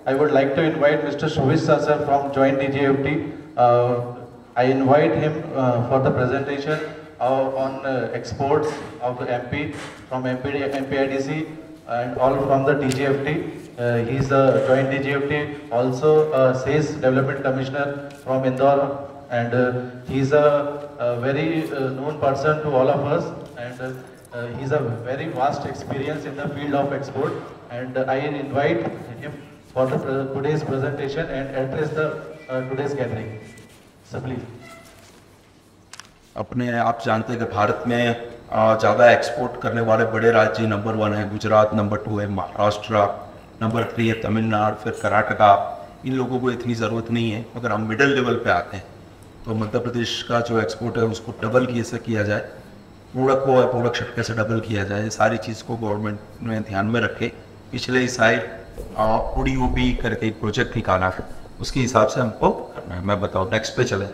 I would like to invite Mr. Shobhit sir from Joint DGFT. I invite him for the presentation on exports of the MP from MPIDC and all from the DGFT. He is a Joint DGFT, also Sales Development Commissioner from Indore, and he is a very known person to all of us, and he has a very vast experience in the field of export, and I invite him for today's presentation and address the today's gathering. So please. अपने आप जानते हैं कि भारत में ज़्यादा export करने वाले बड़े राज्य नंबर 1 है गुजरात, नंबर 2 है महाराष्ट्र, नंबर 3 है तमिलनाडु, फिर कर्नाटका। इन लोगों को इतनी ज़रूरत नहीं है। अगर हम मिडिल लेवल पे आते हैं तो मध्य प्रदेश का जो एक्सपोर्ट है उसको डबल कैसे किया जाए, प्रोडक्शन कैसे डबल किया जाए, सारी चीज़ को गवर्नमेंट ने ध्यान में रखे पिछले साइड ODOP करके एक प्रोजेक्ट निकाला है, उसके हिसाब से हमको करना है। मैं बताऊँ, नेक्स्ट पे चले।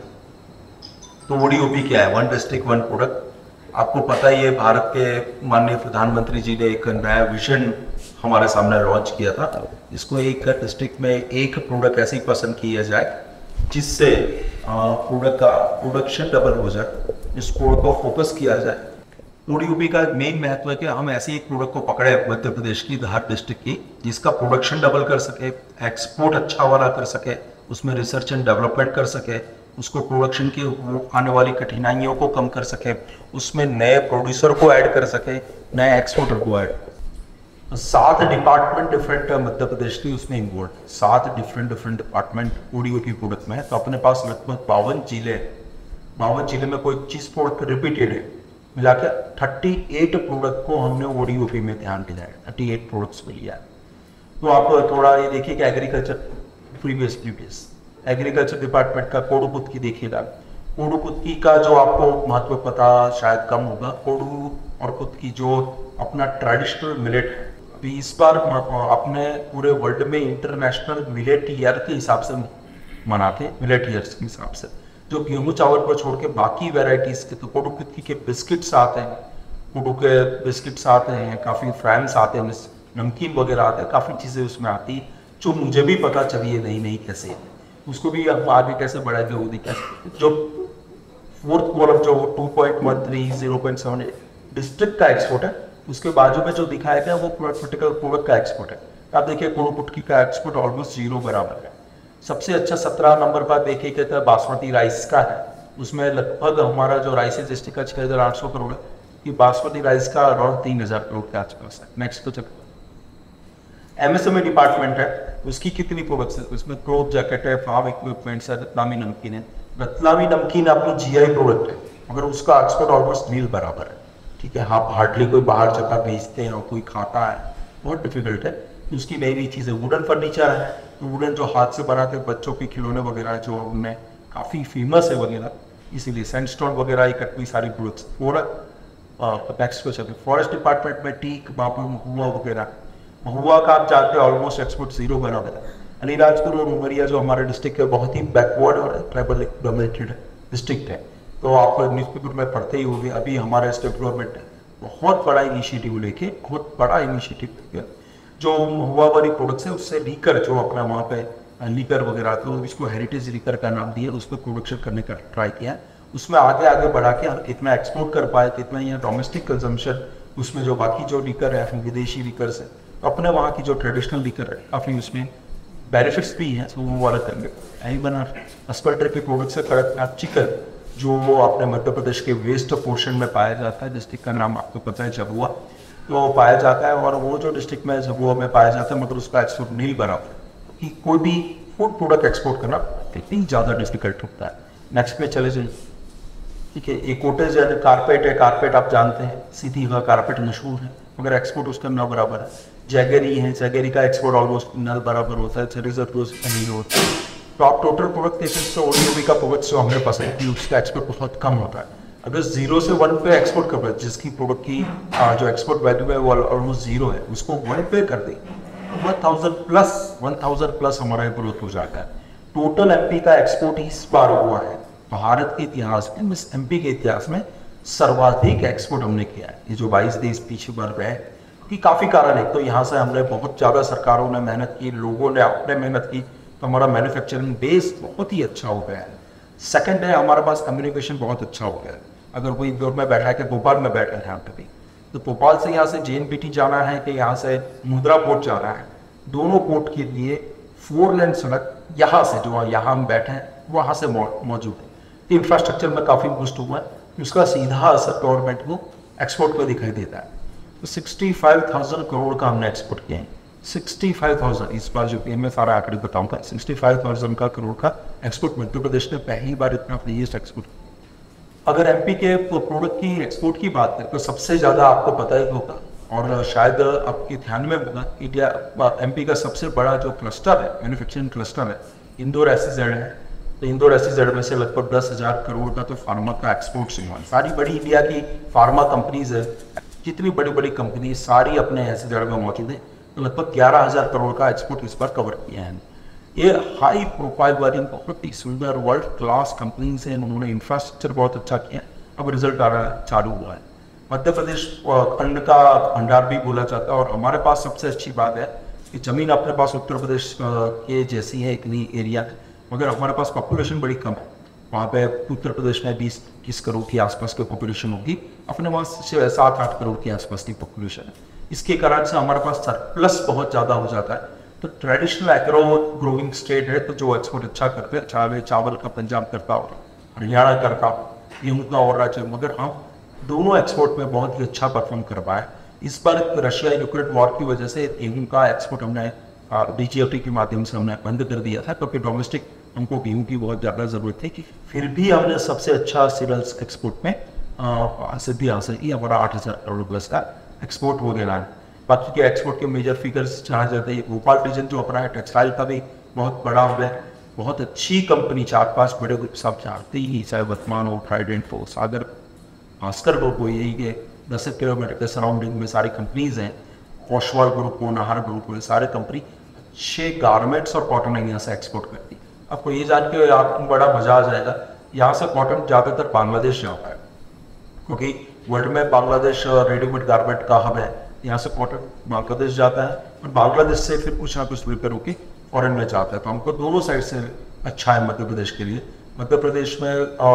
तो ODOP क्या है? 1 डिस्ट्रिक्ट 1 प्रोडक्ट। आपको पता ही है, भारत के माननीय प्रधानमंत्री जी ने एक नया विजन हमारे सामने लॉन्च किया था। इसको एक डिस्ट्रिक्ट में एक प्रोडक्ट ऐसे ही पसंद किया जाए जिससे प्रोडक्ट का प्रोडक्शन डबल हो जाए, इस प्रोडक्ट को फोकस किया जाए। ODOP का मेन महत्व है कि हम ऐसे एक प्रोडक्ट को पकड़े मध्य प्रदेश की हर डिस्ट्रिक्ट की, जिसका प्रोडक्शन डबल कर सके, एक्सपोर्ट अच्छा वाला कर सके, उसमें रिसर्च एंड डेवलपमेंट कर सके, उसको प्रोडक्शन की आने वाली कठिनाइयों को कम कर सके, उसमें नए प्रोड्यूसर को ऐड कर सके, नए एक्सपोर्टर को add. 7 department different Madhya Pradesh की उसमें involve, 7 different department ODOP product में है। तो अपने पास लगभग 52 जिले, 52 जिले में कोई चीज प्रोडक्ट रिपीटेड है, मिला के 38 प्रोडक्ट को हमने ODOP में ध्यान दिया है, 38 प्रोडक्ट्स को लिया है। तो आप थोड़ा ये देखिए कि एग्रीकल्चर प्रीवियस एग्रीकल्चर डिपार्टमेंट का कोडू की देखिएगा। कोडू कुत्की का जो आपको महत्व पता शायद कम होगा। कोडू और कुत्की जो अपना ट्रेडिशनल मिलेट है, अभी इस बार अपने पूरे वर्ल्ड में इंटरनेशनल मिलेट ईयर के हिसाब से मनाते हैं, मिलेट ईयर्स के हिसाब से, जो गेहूं चावल पर छोड़ के बाकी वेराइटीज के। तो कोडू कुत्की के बिस्किट्स आते हैं, कोडू के बिस्किट्स आते हैं, काफ़ी फ्रैंक्स आते हैं, नमकीन वगैरह आते हैं, काफ़ी चीज़ें उसमें आती है जो मुझे भी पता चली है नई कैसे, उसको भी हम आगे कैसे बढ़ाएंगे वो दिखा। जो 4th कॉलम जो 2.13 0.7 डिस्ट्रिक्ट का एक्सपोर्ट है, उसके बाजू में जो दिखाया गया वो पर्टिकुलर प्रोडक्ट का एक्सपोर्ट है। आप देखिए कोडू कुटकी का एक्सपोर्ट ऑलमोस्ट 0 बराबर है। सबसे अच्छा 17 नंबर पर देखिए कहते बासमती राइस का है, उसमें लगभग हमारा जो राइस डिस्ट्रिक्ट का 6,800 करोड़ है, कि बासमती राइस का अराउंड 3,000 करोड़ के आसपास है। नेक्स्ट तो चलो MSME डिपार्टमेंट है, उसकी कितनी प्रोडक्ट्स है? उसमें क्लोथ जैकेट है, फार्म इक्विपमेंट्स है, रत्लामी नमकीन है। रतलामी नमकीन अपनी GI प्रोडक्ट है, मगर उसका एक्सपोर्ट ऑलमोस्ट नील बराबर है। ठीक है, आप हार्डली कोई बाहर जगह भेजते हैं और कोई खाता है, बहुत डिफिकल्ट है। उसकी नई नई चीज़ें, वुडन फर्नीचर है, तो वुडन जो हाथ से बनाते हैं बच्चों के खिलौने वगैरह जो उनमें काफ़ी फेमस है वगैरह, इसीलिए सैंडस्टोन वगैरह इतनी सारी प्रोडक्ट्स। नेक्स्ट को चलते फॉरेस्ट डिपार्टमेंट में टीक, बापू, महुआ वगैरह। महुआ का आप जानते हैं ऑलमोस्ट एक्सपोर्ट 0 बराबर है। अलीराजपुर और उमरिया जो हमारे डिस्ट्रिक्ट है बहुत ही बैकवर्ड और ट्राइबल डोमिनेटेड डिस्ट्रिक्ट है, तो आप न्यूज़पेपर में पढ़ते ही होंगे। अभी हमारे स्टेट गवर्नमेंट ने बहुत बड़ा इनिशिएटिव लेके, बहुत बड़ा इनिशिएटिव लेके जो महुआ वाली प्रोडक्ट्स है उससे लीकर, जो अपना वहाँ पे लीकर वगैरह, तो इसको हेरिटेज लीकर का नाम दिया, उस पर प्रोडक्शन करने का ट्राई किया। उसमें आगे बढ़ा के हम कितना एक्सपोर्ट कर पाए, कितना यहाँ डोमेस्टिक कंजम्पशन, उसमें जो बाकी जो लीकर है विदेशी लीकर से अपने वहाँ की जो ट्रेडिशनल लीकर है काफ़ी उसमें बेनिफिट्स भी हैं, तो वो वाला करेंगे। यही बना अस्पल्ट्री के प्रोडक्ट से कड़कनाथ चिकन, जो वो अपने मध्य प्रदेश के वेस्ट पोर्शन में पाया जाता है, डिस्ट्रिक्ट का नाम आपको पता है झाबुआ, तो पाया जाता है। और वो जो डिस्ट्रिक्ट में झाबुआ में पाया जाता है, मगर उसका एक्सपोर्ट नील बराबर, कि कोई भी फूड प्रोडक्ट एक्सपोर्ट करना इतनी ज़्यादा डिफिकल्ट होता है। नेक्स्ट में चले जाइए। ठीक है, एक कोटेज है, कारपेट है, कारपेट आप जानते हैं, सीधी का कारपेट मशहूर है, मगर एक्सपोर्ट उसका न बराबर है। जैगरी है, जैगरी का एक्सपोर्ट ऑलमोस्ट नल बराबर होता है, होता है। तो आप टोटल प्रोडक्ट से ODOP का प्रोडक्ट जो हमने पसंद की उसका एक्सपोर्ट बहुत कम होता है। अगर 0 से 1 पे एक्सपोर्ट कर रहे हैं, जिसकी प्रोडक्ट की जो एक्सपोर्ट वैल्यू है वो ऑलमोस्ट 0 है, उसको 1 पे कर दें 1000 प्लस हमारा ग्रोथ हो जाता है। टोटल MP का एक्सपोर्ट इस बार हुआ है भारत के इतिहास में, MP के इतिहास में सर्वाधिक एक्सपोर्ट हमने किया है। ये जो 22 देश पीछे बढ़ रहे हैं, कि काफ़ी कारण है। तो यहाँ से हमने बहुत ज़्यादा सरकारों ने मेहनत की, लोगों ने आपने मेहनत की, तो हमारा मैन्युफैक्चरिंग बेस बहुत ही अच्छा हो गया है। सेकंड है, हमारे पास कम्युनिकेशन बहुत अच्छा हो गया है। अगर कोई इंदौर में बैठा है कि भोपाल में बैठा है यहाँ पे भी, तो भोपाल से यहाँ से JNPT जाना है कि यहाँ से मुंद्रा पोर्ट जाना है, दोनों पोर्ट के लिए 4 लेन सड़क यहाँ से, जो यहाँ हम बैठे हैं वहाँ से मौजूद है। तो इंफ्रास्ट्रक्चर में काफ़ी बूस्ट हुआ है, उसका सीधा असर गवर्नमेंट को एक्सपोर्ट पर दिखाई देता है। तो 65,000 करोड़ का हमने एक्सपोर्ट किया है। 65,000, इस बार जो मैं सारा आंकड़े बताऊंगा, 65,000 का करोड़ का एक्सपोर्ट मध्य प्रदेश ने पहली बार इतना हाईएस्ट एक्सपोर्ट। अगर MP के प्रोडक्ट की एक्सपोर्ट की बात करें तो सबसे ज़्यादा आपको पता ही होगा और शायद आपके ध्यान में होगा, इंडिया MP का सबसे बड़ा जो क्लस्टर है, मैन्युफैक्चरिंग क्लस्टर है, इंदौर SEZ है। तो इंदौर SEZ में से लगभग 10,000 करोड़ का तो फार्मा का एक्सपोर्ट हुआ है। सारी बड़ी इंडिया की फार्मा कंपनीज है, जितनी बड़ी बड़ी कंपनी सारी अपने SEZ में मौजूद है। तो लगभग 11,000 करोड़ का एक्सपोर्ट इस बार कवर किया है। ये हाई प्रोफाइल वाली बहुत ही सुंदर वर्ल्ड क्लास कंपनीज हैं, उन्होंने इंफ्रास्ट्रक्चर बहुत अच्छा किया। अब रिजल्ट आना चालू हुआ है। मध्य प्रदेश अन्न का भंडार भी बोला जाता है और हमारे पास सबसे अच्छी बात है कि ज़मीन अपने पास उत्तर प्रदेश के जैसी है, इतनी एरिया, मगर हमारे पास पॉपुलेशन बड़ी कम है। वहाँ पे उत्तर प्रदेश में 20-21 करोड़ के आसपास की पॉपुलेशन होगी, अपने पास 7-8 करोड़ के आसपास की पॉपुलेशन है। इसके कारण से हमारे पास सरप्लस बहुत ज़्यादा हो जाता है। तो ट्रेडिशनल एग्रो ग्रोइंग स्टेट है, तो जो एक्सपोर्ट अच्छा करते हैं, चावल का पंजाब करता हो, हरियाणा करता, गेहूँ का और राज्य, मगर हम दोनों एक्सपोर्ट में बहुत ही अच्छा परफॉर्म कर पाए। इस बार रशिया यूक्रेन वॉर की वजह से गेहूँ का एक्सपोर्ट हमने DGFT के माध्यम से हमने बंद कर दिया था, क्योंकि डोमेस्टिक हमको गेहूँ की बहुत ज़्यादा ज़रूरत थी। कि फिर भी हमने सबसे अच्छा सीरियल्स एक्सपोर्ट में सिद्धि हासिल की। हमारा 8,000 करोड़ प्लस का एक्सपोर्ट हो गया है। बाकी के एक्सपोर्ट के मेजर फिगर्स जहाँ जाते हैं, भोपाल रीजन जो अपना है टेक्सटाइल का भी बहुत बड़ा हो गया। बहुत अच्छी कंपनी, 4-5 बड़े सब जानते ही, चाहे वर्तमान हो, ट्राइडेंट हो, सागर भास्कर ग्रुप हो, यही के 10 किलोमीटर के सराउंडिंग में सारी कंपनीज हैं, ओशवाल ग्रुप हो, नाहर ग्रुप हो, सारे कंपनी अच्छे गारमेंट्स और कॉटन यहाँ से एक्सपोर्ट करती है। आपको ये जान के आपको बड़ा मजा आ जाएगा, यहाँ से कॉटन ज़्यादातर बांग्लादेश जाता है, क्योंकि वर्ल्ड में बांग्लादेश रेडीमेड गारमेंट का हब है। यहाँ से कॉटन बांग्लादेश जाता है और बांग्लादेश से फिर कुछ ना कुछ रिपेयर होकर फॉरेन में जाता है। तो हमको दोनों साइड से अच्छा है मध्य प्रदेश के लिए। मध्य प्रदेश में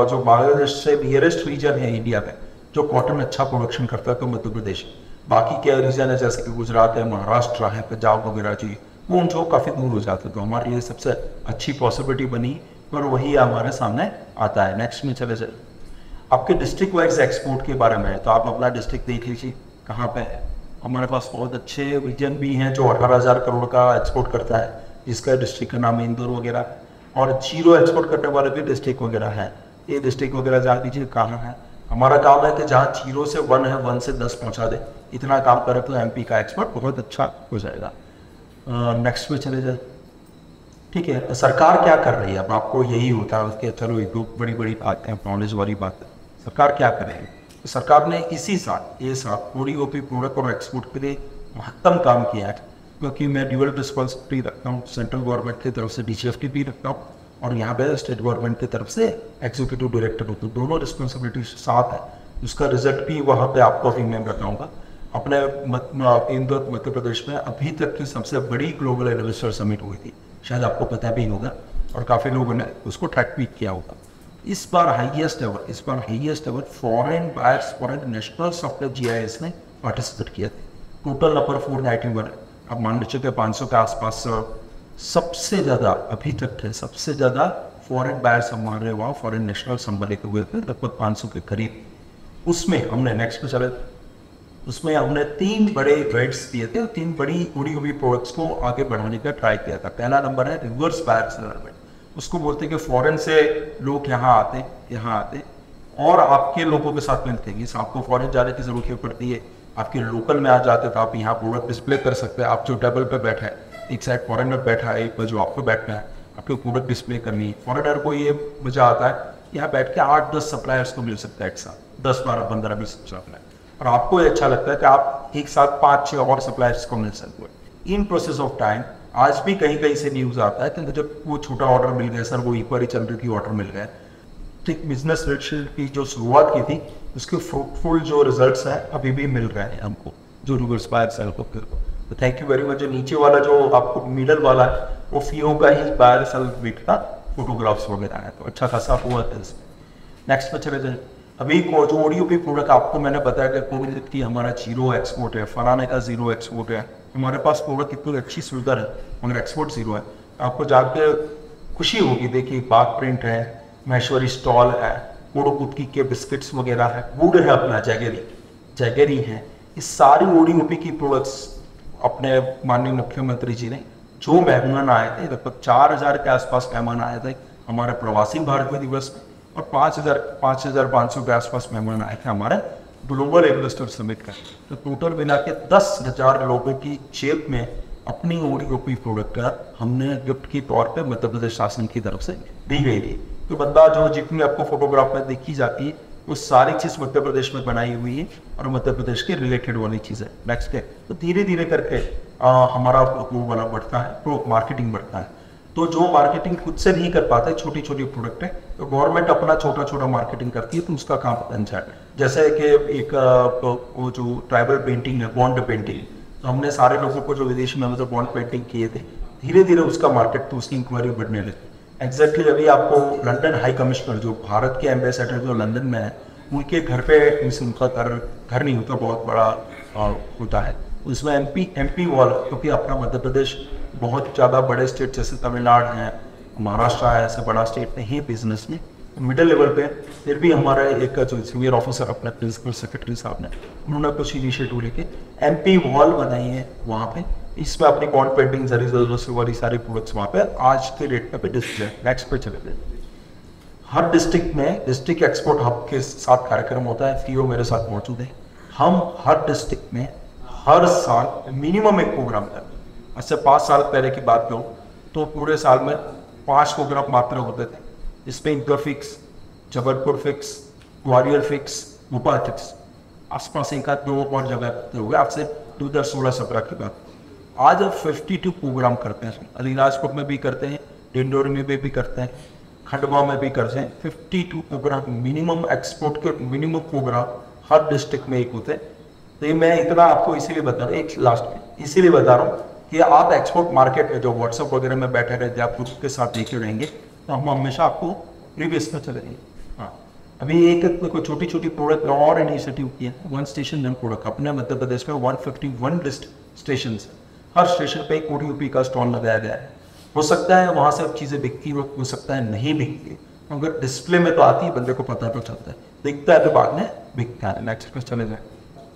जो बांग्लादेश से नियरेस्ट रीजन है इंडिया में जो कॉटन अच्छा प्रोडक्शन करता है, तो मध्य प्रदेश है। बाकी क्या रीजन है, जैसे कि गुजरात है, महाराष्ट्र है, पंजाब वगैरह जी, वो उनको काफ़ी दूर हो जाते हैं। तो हमारे लिए सबसे अच्छी पॉसिबिलिटी बनी और वही हमारे सामने आता है। नेक्स्ट में चले जाए, आपके डिस्ट्रिक्ट वाइज एक्सपोर्ट के बारे में है, तो आप अपना डिस्ट्रिक्ट देख लीजिए कहाँ पे है। हमारे पास बहुत अच्छे रीजन भी हैं जो 18,000 करोड़ का एक्सपोर्ट करता है, जिसका डिस्ट्रिक्ट का नाम है इंदौर वगैरह, और 0 एक्सपोर्ट करने वाले भी डिस्ट्रिक्ट वगैरह है। ये डिस्ट्रिक्ट वगैरह जान दीजिए कहाँ है। हमारा काम है कि जहाँ 0 से 1 है, 1 से 10 पहुँचा दे। इतना काम करें तो MP का एक्सपोर्ट बहुत अच्छा हो जाएगा। नेक्स्ट में चले जाए, ठीक है। सरकार क्या कर रही है, अब आपको यही होता है उसके, चलो ये दो बड़ी बड़ी बातें, नॉलेज वाली बात है। सरकार क्या करेगी, तो सरकार ने इसी साल, ये साल पूरी OP प्रोडक्ट और एक्सपोर्ट के लिए महत्तम काम किया है, क्योंकि मैं ड्यूअल रिस्पॉन्सिबिलिटी रखता हूँ, सेंट्रल गवर्नमेंट की तरफ से DGFT भी रखता हूँ और यहाँ पे स्टेट गवर्नमेंट की तरफ से एग्जीक्यूटिव डायरेक्टर होते, दोनों रिस्पॉन्सिबिलिटी साथ है। उसका रिजल्ट भी वहाँ पे आपको भी मैं बताऊँगा। अपने इंदौर मध्य प्रदेश में अभी तक की सबसे बड़ी ग्लोबल इन्वेस्टर समिट हुई थी, शायद आपको पता भी होगा और काफ़ी लोगों ने उसको ट्रैक भी किया होगा। इस बार highest ever foreign buyers, foreign nationals of the GIS ने पार्टिसिपेट किया थे। टोटल नंबर 491 है। अब मान लीजिए कि 500 के आसपास सबसे ज़्यादा अभी तक थे, सबसे ज़्यादा फॉरेन बायर्स हमारे वहाँ फॉरेन नेशनल संबलित हुए थे, लगभग 500 के करीब। उसमें हमने नेक्स्ट पे चले, उसमें हमने 3 बड़े रेट्स दिए थे, 3 बड़ी हुई प्रोडक्ट्स को आगे बढ़ाने का ट्राई किया था। पहला नंबर है रिवर्स बायर सेटलमेंट, उसको बोलते हैं कि फॉरेन से लोग यहाँ आते और आपके लोगों के साथ मिलते हैं। आपको फॉरेन जाने की जरूरत नहीं पड़ती है, आपके लोकल में आ जाते तो आप यहाँ प्रोडक्ट डिस्प्ले कर सकते हैं। आप जो टेबल पे बैठा है, एक साइड फॉरेनर बैठा है, एक पर जो आपको बैठना है, आपको प्रोडक्ट डिस्प्ले करनी है। फॉरेनर को ये मजा आता है, यहाँ बैठ के 8-10 सप्लायर्स को मिल सकता है एक साथ, 10, 12, 15, 20 सप्लायर, और आपको ये अच्छा लगता है कि आप एक साथ 5-6 और सप्लायर्स को मिल सकते हो। इन प्रोसेस ऑफ टाइम आज भी कहीं कहीं से न्यूज़ आता है कि जब वो छोटा ऑर्डर मिल गया सर, वो इंक्वायरी चल रही थी, ऑर्डर मिल गया। ठीक बिजनेस रिलेशनशिप की जो शुरुआत की थी उसके फ्रूटफुल जो रिजल्ट्स हैं अभी भी मिल रहे हैं हमको। जो रिवर्स बायर सेल को फिर। तो थैंक यू वेरी मच। जो नीचे वाला जो आपको मिडल वाला है वो FIO का ही बायर सेल वीक का फोटोग्राफ्स वगैरह है, तो अच्छा खासा हुआ था। नेक्स्ट पे चले जाए। अभी को जो ODOP प्रोडक्ट आपको मैंने बताया कि कोविड की हमारा 0 एक्सपोर्ट है, फलाने का 0 एक्सपोर्ट है, हमारे पास प्रोडक्ट कितनी अच्छी सुविधा है मगर एक्सपोर्ट 0 है। आपको जाके खुशी होगी। देखिए बाग प्रिंट है, महेश्वरी स्टॉल है, कोडो कुटकी के बिस्किट्स वगैरह है, वुड है अपना जैगरी है। इस सारी ODOP की प्रोडक्ट्स अपने माननीय मुख्यमंत्री जी ने, जो मेहमान आए थे, लगभग 4000 के आसपास मेहमान आए थे हमारे प्रवासी भारतीय दिवस में, और 5500 के आसपास मेहमान आए थे हमारे ग्लोबल इन्वेस्टर समिट का। तो टोटल मिला के 10,000 लोगों की जेब में अपनी ODOP प्रोडक्ट का हमने गिफ्ट के तौर पे मध्य प्रदेश शासन की तरफ से दी गई थी। तो बंदा जो जितनी आपको फोटोग्राफ में देखी जाती है वो सारी चीज़ मध्य प्रदेश में बनाई हुई है और मध्य प्रदेश के रिलेटेड वाली चीज़ है। नेक्स्ट है, तो धीरे धीरे करके हमारा वो वाला बढ़ता है, तो मार्केटिंग बढ़ता है। तो जो मार्केटिंग खुद से नहीं कर पाते, छोटी छोटी प्रोडक्ट है, तो गवर्नमेंट अपना छोटा छोटा मार्केटिंग करती है, तो उसका काम बन जाए। जैसे कि एक वो जो ट्राइबल पेंटिंग है, बॉन्ड पेंटिंग, तो हमने सारे लोगों को जो विदेश में मतलब बॉन्ड पेंटिंग किए थे, धीरे धीरे उसका मार्केट, तो उसकी इंक्वायरी बढ़ने लगी। एग्जैक्टली अभी आपको लंदन हाई कमिश्नर, जो भारत के एम्बेसडर जो लंदन में है, उनके घर पे उनका घर नहीं होता, बहुत बड़ा होता है, उसमें MP वॉल, क्योंकि अपना मध्य प्रदेश बहुत ज़्यादा बड़े स्टेट जैसे तमिलनाडु है, महाराष्ट्र है, ऐसे बड़ा स्टेट नहीं है बिजनेस में, मिडिल लेवल पे, फिर भी हमारा एक जो सीनियर ऑफिसर अपने प्रिंसिपल सेक्रेटरी साहब ने, उन्होंने कुछ इनिशिएटिव लेके MP वॉल बनाई है वहाँ पे। इसमें अपनी बॉन्ड पेंटिंग जरूरत वाली सारी प्रोडक्ट्स वहाँ पे आज के डेट पे डिस्प्ले। नेक्स्ट पे चले गए। हर डिस्ट्रिक्ट में डिस्ट्रिक्ट एक्सपोर्ट हब के साथ कार्यक्रम होता है, FIO मेरे साथ मौजूद है। हम हर डिस्ट्रिक्ट में हर साल मिनिमम एक प्रोग्राम करते हैं। आज से 5 साल पहले की बात करूँ तो पूरे साल में 5 प्रोग्राम मात्र होते थे, जिसमें Indore fix, Jabalpur fix, Gwalior fix, Bhopal fix, आसपास एक आध 2 और जगह हो गया। आपसे 2016-17 की बात। आज अब 52 प्रोग्राम करते हैं, अलीराजपुर में भी करते हैं, डिंडोरी में भी करते हैं, खंडवा में भी करते हैं। 52 प्रोग्राम मिनिमम एक्सपोर्ट के मिनिमम प्रोग्राम हर डिस्ट्रिक्ट में एक होते हैं। तो ये मैं इतना आपको इसीलिए बता रहा हूँ, एक लास्ट में इसीलिए बता रहा हूँ कि आप एक्सपोर्ट मार्केट में जो व्हाट्सएप वगैरह में बैठे रहते हैं, आप ग्रुप के साथ देखे रहेंगे, तो हम हमेशा आपको प्रीवियस में चलेंगे। हाँ, अभी एक छोटी छोटी प्रोडक्ट और इनिशिएटिव किया, 1 स्टेशन 1 प्रोडक्ट। अपने मध्य प्रदेश में 151 लिस्ट स्टेशन है, हर स्टेशन पे एक ODOP का स्टॉल लगाया गया है। हो सकता है वहाँ से चीज़ें बिकती हो सकता है नहीं बिकती, अगर डिस्प्ले में तो आती है, बंदे को पता तो चलता है, दिखता है तो बाद में बिकता है। नेक्स्ट पे चले जाए।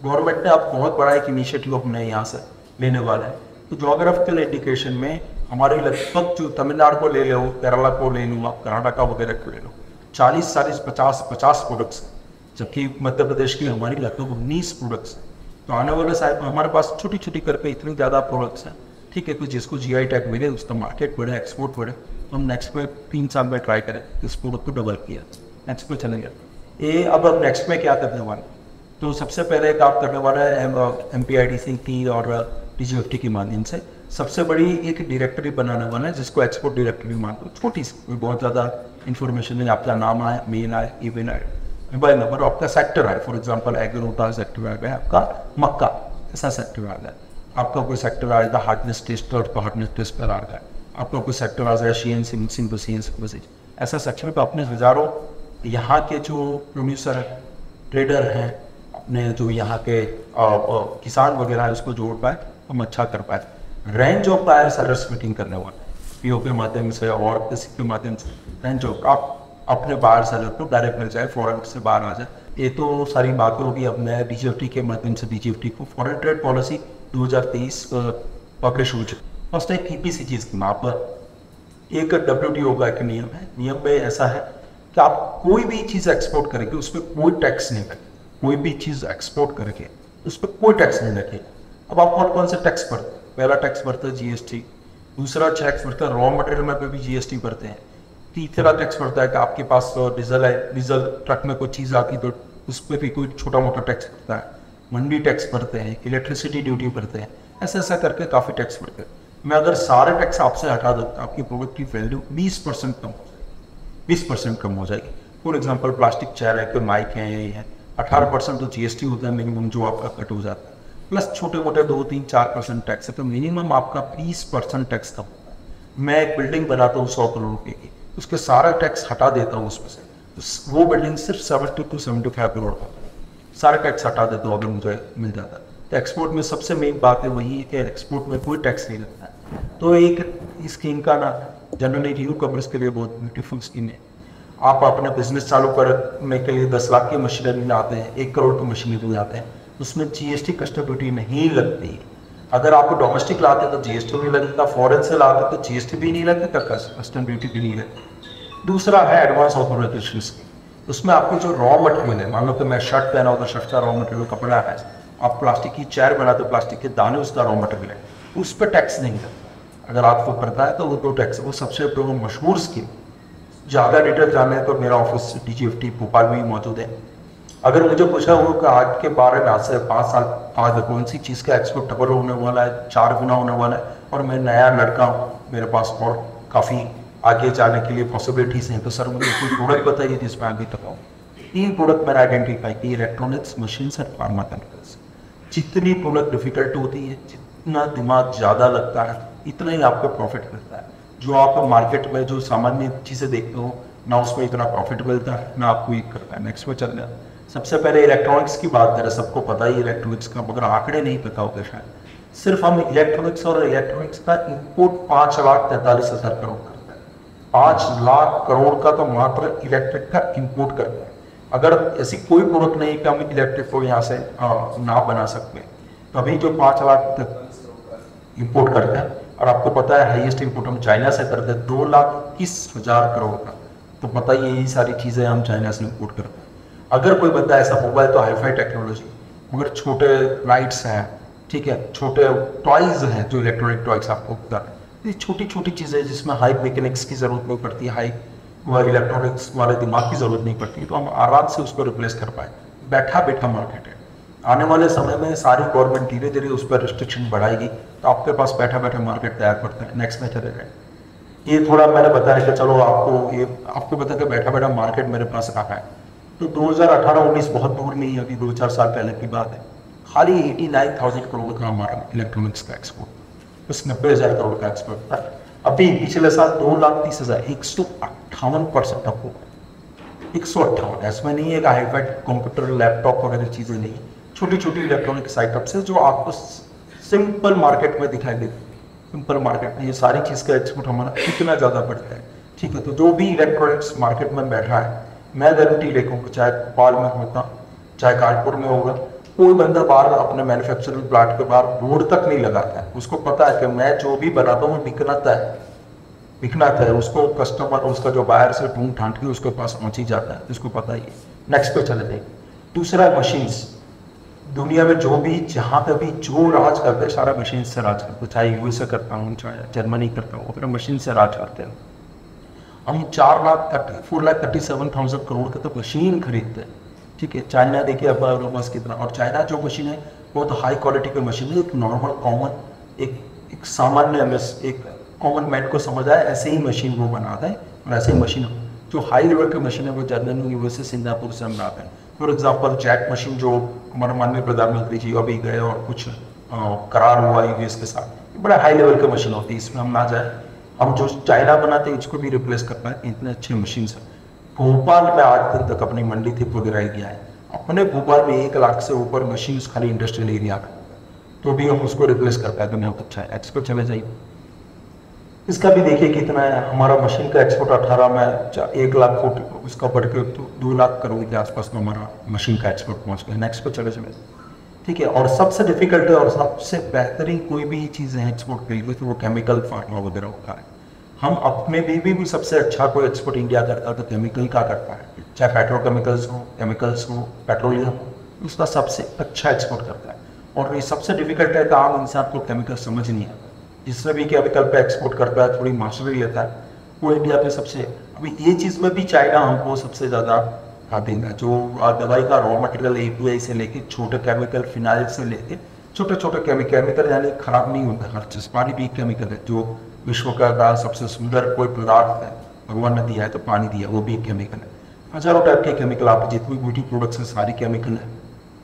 गवर्नमेंट ने अब बहुत बड़ा एक इनिशिएटिव अपने यहाँ से लेने वाला है। तो जोग्राफिकल इंडिकेशन में हमारे लगभग जो तमिलनाडु को ले लो, केरला को ले लो, आप कर्नाटका वगैरह को ले लो, 40-50 प्रोडक्ट्स, जबकि मध्य प्रदेश की हमारी लगभग 19 प्रोडक्ट्स। तो आने वाले साल हमारे पास छोटी छोटी करके इतनी ज़्यादा प्रोडक्ट्स हैं, ठीक है, तो जिसको GI टैग मिले उसका मार्केट बढ़े, एक्सपोर्ट बढ़े। तो हम नेक्स्ट में 3 साल में ट्राई करें इस प्रोडक्ट को डबल किया। नेक्स्ट में चलेंगे। ये अब हम नेक्स्ट में क्या करने वाले, तो सबसे पहले काम करने वाला है MPIDC की और DGFT की माध्यम से सबसे बड़ी एक डायरेक्टरी बनाने वाला है, जिसको एक्सपोर्ट डायरेक्टरी मानते हो। छोटी सी, बहुत ज़्यादा इन्फॉर्मेशन नहीं, आपका नाम आए, मेल आए, ईमेल आए, मोबाइल नंबर, आपका सेक्टर है। फॉर एग्जांपल एग्रो होता सेक्टर आ गया, आपका मक्का ऐसा सेक्टर आ गया, आपका कोई सेक्टर आ जाता हार्डनेस टेस्ट और हार्डनेस टेस्ट पर आ गया, आपका कोई सेक्टर आ जाएगा CNC मिक्सिंग CNC, ऐसा सेक्शन पर अपने हज़ारों यहाँ के जो प्रोड्यूसर है, ट्रेडर हैं, अपने जो यहाँ के किसान वगैरह है, उसको जोड़ पाए, हम अच्छा कर पाए। Range of buyer sellers meeting करने वाले PO के माध्यम से और किसी के माध्यम से रेंज ऑफ आप अपने बाहर सेलर को डायरेक्ट मिल जाए, फॉरेन से बाहर आ जाए। ये तो सारी बातें होगी। अब मैं DGFT के माध्यम से DGFT को फॉरेन ट्रेड पॉलिसी 2023 पब्लिश हो चुकी। फर्स्ट एक PPC चीज़ की वहाँ पर एक WTO का एक नियम है। नियम में ऐसा है कि आप कोई भी चीज़ एक्सपोर्ट करेंगे उस पर कोई टैक्स नहीं लगे, कोई भी चीज़ एक्सपोर्ट करके उस पर कोई टैक्स नहीं लगे। अब आप कौन कौन से टैक्स भरते हैं? पहला टैक्स भरते हैं GST, दूसरा टैक्स भरता है रॉ मटेरियल में भी GST भरते हैं, तीसरा टैक्स भरता है कि आपके पास डीजल है, डीजल ट्रक में कोई चीज़ आती तो उस पर भी कोई छोटा मोटा टैक्स भरता है, मंडी टैक्स भरते हैं, इलेक्ट्रिसिटी ड्यूटी भरते हैं, ऐसा ऐसा करके काफ़ी टैक्स भरते हैं। मैं अगर सारे टैक्स आपसे हटा दूँ तो आपकी प्रोडक्ट की वैल्यू 20% कम हो जाएगी। फॉर एग्जाम्पल प्लास्टिक चेयर है, कोई माइक है, ये है, 18% तो GST होता है मिनिमम जो आपका कट हो जाता है। प्लस छोटे मोटे 2-3-4% टैक्स है, तो मिनिमम आपका 20% टैक्स का होता है। मैं एक बिल्डिंग बनाता हूँ 100 करोड़ रुपए की, उसके सारा टैक्स हटा देता हूँ उसमें से, तो वो बिल्डिंग सिर्फ 70 to 75 करोड़ का सारा टैक्स हटा देता हूँ अगर मुझे मिल जाता है। तो एक्सपोर्ट में सबसे मेन बात है वही है कि एक्सपोर्ट में कोई टैक्स नहीं लगता है। तो एक स्कीम का ना जनरली न्यू कमर्स के लिए बहुत ब्यूटीफुल स्कीम है। आप अपना बिजनेस चालू करने के लिए 10 लाख की मशीनरी लाते हैं, 1 करोड़ की मशीनरी लाते हैं, उसमें जीएसटी कस्टम ड्यूटी नहीं लगती। अगर आप डोमेस्टिक लाते हैं तो जीएसटी नहीं लगेगा, फॉरेन से लाते तो जीएसटी भी नहीं लगेगा, कस्टम ड्यूटी भी नहीं लगेगी। दूसरा है एडवांस ऑथराइजेशन स्कीम, उसमें आपको जो रॉ मटेरियल है, मान लो कि मैं शर्ट पहना होगा, शर्ट का रॉ मटेरियल कपड़ा है, आप प्लास्टिक की चेयर बनाते हो, प्लास्टिक के दाने उसका रॉ मटेरियल है, उस पर टैक्स नहीं लगता। अगर आपको पता है तो वो तो टैक्स, वो सबसे मशहूर स्कीम। ज़्यादा डिटेल जानना है तो मेरा ऑफिस डीजीएफटी भोपाल में ही मौजूद है। अगर मुझे पूछा हो कि आज के बारे में, आज से 5 साल आज कौन सी चीज़ का एक्सपोर्ट डबल होने वाला है, 4 गुना होने वाला है, और मैं नया लड़का हूँ, मेरे पास और काफ़ी आगे जाने के लिए पॉसिबिलिटीज़ हैं, तो सर मुझे कोई प्रोडक्ट बताइए जिसमें आगे तक आऊँ। 3 प्रोडक्ट मैंने आइडेंटिफाई की, इलेक्ट्रॉनिक्स, मशीन्स और फार्मा केमिकल्स। जितनी प्रोडक्ट डिफिकल्ट होती है, जितना दिमाग ज़्यादा लगता है, इतना ही आपको प्रॉफिट मिलता है। जो आप मार्केट में जो सामान्य चीज़ें देखते हो ना, उसमें इतना प्रॉफिट मिलता है ना आपको ये करता है। नेक्स्ट में चल रहा है। सबसे पहले इलेक्ट्रॉनिक्स की बात करें, सबको पता ही इलेक्ट्रॉनिक्स का, मगर आंकड़े नहीं पता होगा शायद। सिर्फ हम इलेक्ट्रॉनिक्स और इलेक्ट्रॉनिक्स का इंपोर्ट 5,43,000 करोड़ करता है। 5 लाख करोड़ का तो मात्र इलेक्ट्रिक का इंपोर्ट करता है। अगर ऐसी कोई प्रोडक्ट नहीं कि हम इलेक्ट्रिक को यहाँ से ना बना सकते, तो अभी जो 5 लाख तक इंपोर्ट करते हैं, और आपको पता है हाईएस्ट इंपोर्ट हम चाइना से करते हैं 2,21,000 करोड़ का, तो पता ही यही सारी चीज़ें हम चाइना से इंपोर्ट करते हैं। अगर कोई बंदा ऐसा होगा तो हाईफाई टेक्नोलॉजी, मगर छोटे लाइट्स हैं, ठीक है, छोटे टॉयज हैं, जो इलेक्ट्रॉनिक टॉयज आपको बता रहे हैं, ये छोटी छोटी चीज़ें जिसमें हाई मैकेनिक्स की ज़रूरत नहीं पड़ती, हाई इलेक्ट्रॉनिक्स वाले दिमाग की ज़रूरत नहीं पड़ती, तो हम आराम से उसको रिप्लेस कर पाए। बैठा बैठा मार्केट है। आने वाले समय में सारी गवर्नमेंट धीरे धीरे उस पर रिस्ट्रिक्शन बढ़ाएगी, तो आपके पास बैठा बैठा मार्केट तैयार करता है। नेक्स्ट में चले गए, ये थोड़ा मैंने बताया कि चलो आपको पता है कि बैठा बैठा मार्केट मेरे पास रखा है। तो 2018-19 बहुत दूर नहीं है, अभी 2-4 साल पहले की बात है। खाली 89,000 करोड़ का हमारा इलेक्ट्रॉनिक्स का एक्सपोर्ट, बस 90,000 करोड़ का एक्सपोर्ट था। अभी पिछले साल 2,30,000, 158% आपको 158। ऐसा नहीं है कि हाईफाई कंप्यूटर, लैपटॉप वगैरह चीज़ें नहीं, छोटी छोटी इलेक्ट्रॉनिक्स आइटम्स है जो आपको सिंपल मार्केट में दिखाई देती है। सिंपल मार्केट में ये सारी चीज़ का एक्सपोर्ट हमारा कितना ज़्यादा बढ़ता है, ठीक है। तो जो भी इलेक्ट्रॉनिक्स मार्केट में बैठा है, मैं गारंटी लेकर, चाहे भोपाल में होगा चाहे कानपुर में होगा, कोई बंदा बाहर अपने मैन्युफैक्चरिंग प्लांट के बाहर बोर्ड तक नहीं लगाता है। उसको पता है कि मैं जो भी बनाता हूँ बिकना है, उसको कस्टमर, उसका जो बाहर से ढूंढ ढांड के उसके पास पहुँच ही जाता है, उसको पता ही है। नेक्स्ट पे चले जाइए। दूसरा मशीन्स, दुनिया में जो भी जहाँ पे भी जो राज करते हैं सारा मशीन से राज करते हैं, चाहे यूएसए करता हूँ चाहे जर्मनी करता हूँ, अपना मशीन से राज करते हैं। हम 4,37,000 करोड़ का तो मशीन खरीदते हैं, ठीक है। चाइना देखिए अब बस कितना, और चाइना जो मशीन है वो तो हाई क्वालिटी की मशीन है, एक नॉर्मल कॉमन एक सामान्य एक कॉमन मैन को समझ आए ऐसे ही मशीन वो बनाता है, और ऐसे ही मशीन जो हाई लेवल की मशीन है वो जर्मनी, यूएसए, सिंगापुर से हम बनाते हैं। फॉर एग्जाम्पल जैक मशीन जो हमारे माननीय प्रधानमंत्री जी अभी गए और कुछ करार हुआ यूएस के साथ, बड़ा हाई लेवल की मशीन होती है, इसमें हम ना जाए। हम जो चाइना बनाते हैं इसको भी रिप्लेस कर पाए, इतने अच्छे मशीन है। भोपाल में आज दिन तक अपनी मंडी थी गिराई गया है, अपने भोपाल में 1 लाख से ऊपर मशीन खाली इंडस्ट्रियल एरिया का, तो भी हम उसको रिप्लेस कर पाए, तो बहुत अच्छा है। एक्सपोर्ट चले जाइए, इसका भी देखिए कितना है। हमारा मशीन का एक्सपोर्ट 18 में 1 लाख फुट, उसका बढ़ के 2 लाख करोड़ के आसपास में हमारा मशीन का एक्सपोर्ट पहुंच गया। नेक्स्ट पे चले चले, ठीक है। और सबसे डिफिकल्ट है और सबसे बेहतरीन कोई भी चीज़ है एक्सपोर्ट के लिए तो वो केमिकल फार्मा वगैरह होता है। हम अपने भी सबसे अच्छा कोई एक्सपोर्ट इंडिया करता है तो केमिकल का करता है, चाहे केमिकल्स हो, पेट्रोलियम हो, उसका सबसे अच्छा एक्सपोर्ट करता है। और ये सबसे डिफिकल्ट है कि आम इंसान को केमिकल समझ नहीं आता। जिससे भी केमिकल पे एक्सपोर्ट करता है, थोड़ी मास्टरी लेता है, वो इंडिया पे सबसे, अभी ये चीज़ में भी चाइना हमको सबसे ज़्यादा देगा। जो दवाई का रॉ मटेरियल API से लेके छोटे केमिकल, फिनाइल से लेके छोटे छोटे केमिकल यानी खराब नहीं होता हर चीज़। पानी भी केमिकल है, जो विश्व का सबसे सुंदर कोई पदार्थ है भगवान ने दिया है तो पानी दिया, वो भी एक केमिकल है। हजारों टाइप के केमिकल, आप जितनी ब्यूटी प्रोडक्ट्स हैं सारी केमिकल है।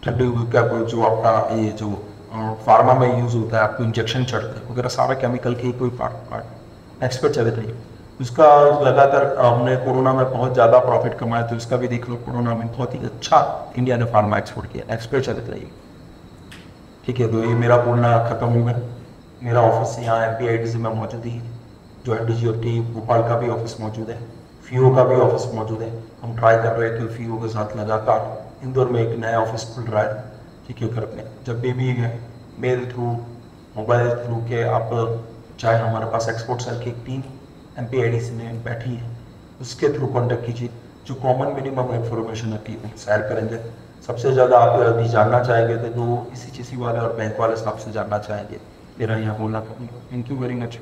ठंडे का जो आपका ये जो फार्मा में यूज़ होता है, आपको इंजेक्शन चढ़ते हैं वगैरह, सारा केमिकल के कोई पार्ट एक्सपर्ट चले नहीं। उसका लगातार हमने कोरोना में बहुत ज़्यादा प्रॉफिट कमाया, तो उसका भी देख लो, कोरोना में बहुत ही अच्छा इंडिया ने फार्मा एक्सपोर्ट किया, एक्सपर्ट चलते रहिए। ठीक है, तो ये मेरा बोलना खत्म हो गया। मेरा ऑफिस यहाँ MPIDC में मौजूद ही, जो DGFT भोपाल का भी ऑफिस मौजूद है, FIO का भी ऑफिस मौजूद है। हम ट्राई कर रहे हैं कि FIO के साथ लगातार इंदौर में एक नया ऑफिस खुल रहा है। ठीक है, घर में जब भी मेल थ्रू, मोबाइल थ्रू के आप चाहे, हमारे पास एक्सपोर्ट सेल की एक टीम MPIDC में बैठी है, उसके थ्रू कॉन्टेक्ट कीजिए। जो कॉमन मिनिमम इन्फॉर्मेशन है कि शेयर करेंगे। सबसे ज़्यादा आप यदि जानना चाहेंगे तो ECGC वाले और बैंक वाले सबसे जानना चाहेंगे। मेरा यहाँ बोलना। Thank you very much.